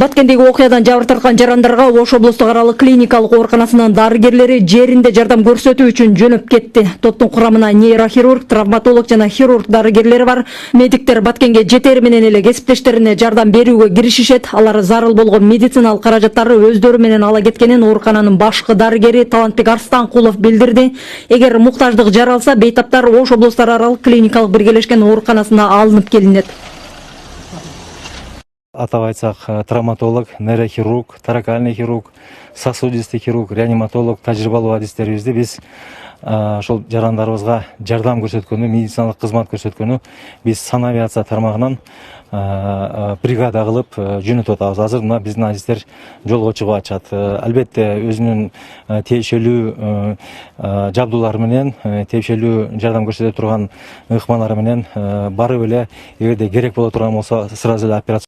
Баткендеги окуядан жабыр тарткан жарандарга Ош облустук аралык клиникалык ооруканасынын дарыгерлери жеринде жардам көрсөтүү үчүн жөнөп кетти. Топтун курамына нейрохирург, травматолог жана хирург дарыгерлери бар. Медиктер Баткенге жетери менен эле кесиптештерине жардам берүүгө киришишет. Алар зарыл болгон медициналык каражаттарды өздөрү менен ала кеткенин оорукананын башкы дарыгери Талантбек Арстанкулов билдирди. Эгер муктаждык жаралса, бейтаптар Ош облустар аралык клиникалык биргелешкен ооруканасына алынып келинет. Атап айтсак, травматолог, нейрохирург, торакальный хирург, сосудистый хирург, реаниматолог тажрыйбалуу адистерибизди биз ошол жарандарыбызга жардам көрсөткөнү, медициналык кызмат көрсөткөнү биз санавиация тармагынан бригада кылып жөнөтүп атабыз. Азыр мына биздин адистер жолго чыгып атышат. Албетте өзүнүн тиешелүү жабдуулары менен, тиешелүү жардам көрсөтө турган ыкмалары менен барып эле, эгерде керек боло турган болсо, сразу эле операция